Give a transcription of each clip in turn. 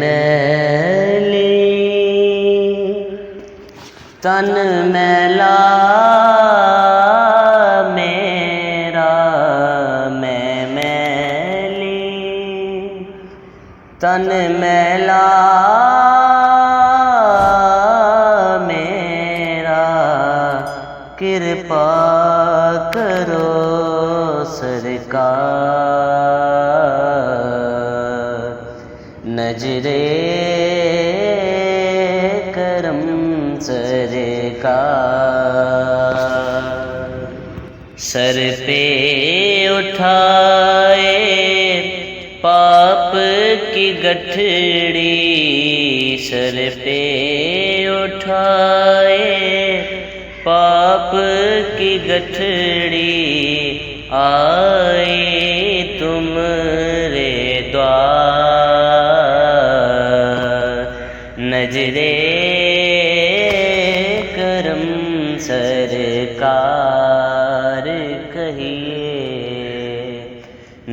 मैली तन मैला मेरा, मैं मैली तन मैला मेरा, कृपा करो सरकार, नजरे करम सरकार। सर पे उठाए पाप की गठड़ी, सर पे उठाए पाप की गठड़ी, आए तुमरे द्वार, नजरे करम सरकार कहिए,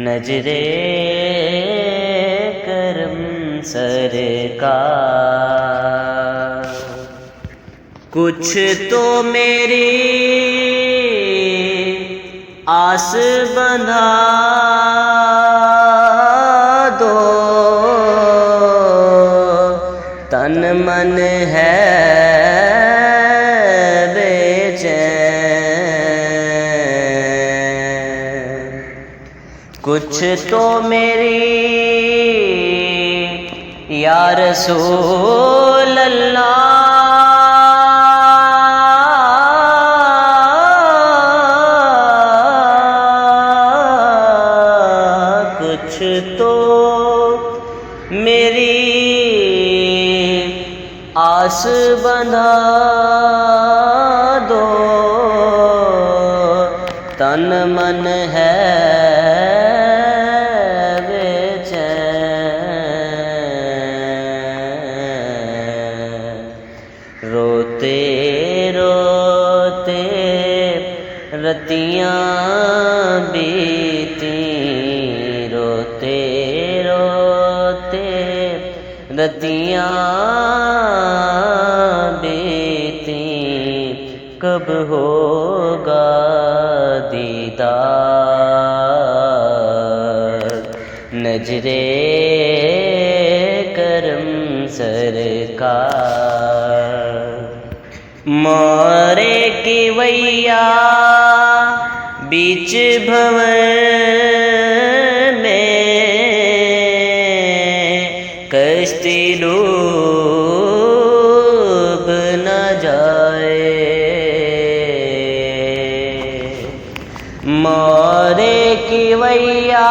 नजरे करम सरकार। कुछ तो मेरी आस बंधा दो, तन मन है बेचैन। कुछ तो मेरी या रसूल अल्लाह तो मेरी आस बंधा दो, तन मन है बेचैन। रोते रोते रतियां बीती, रोते रोते रतियां बीती, कब होगा दीदार, नजरे करम सरकार। मोरे की वैया बीच भंवर में, कश्ती डूब न जाए, मोरे की वैया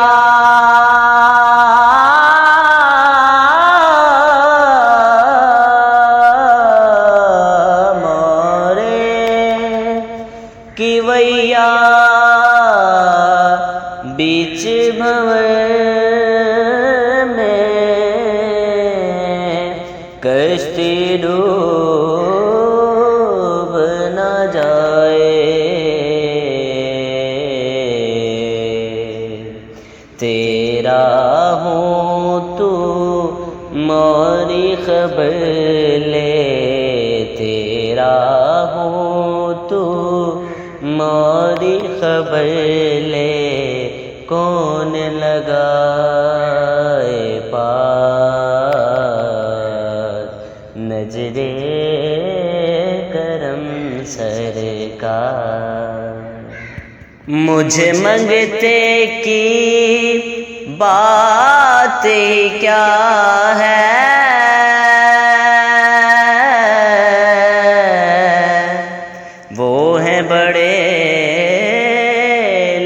की वैया बीच भंवर में, कश्ती डूब न जाए, तेरा हूँ तू मोरी खबर ले, तेरा हूँ तू मोरी खबर ले, कौन लगाए पार, नजरे करम सरकार। मुझे मंगते की बात क्या है, वो है बड़े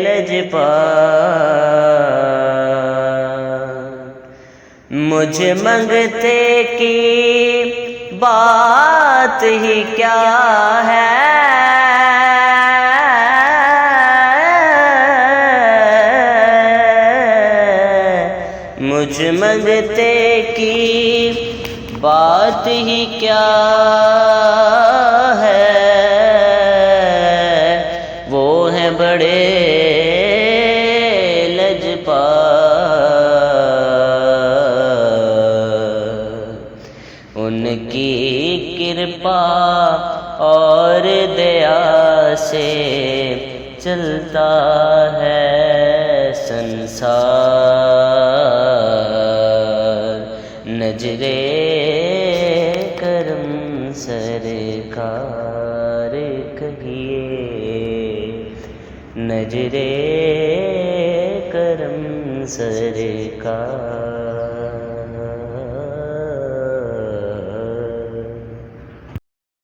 लजपाल। मुझे मंगते की बात बात ही क्या है, मुझ मंगते की बात ही क्या है। वो है बड़े उनकी कृपा और दया से चलता है संसार। नजरे करम सरकार कहिए, नजरे करम सरकार।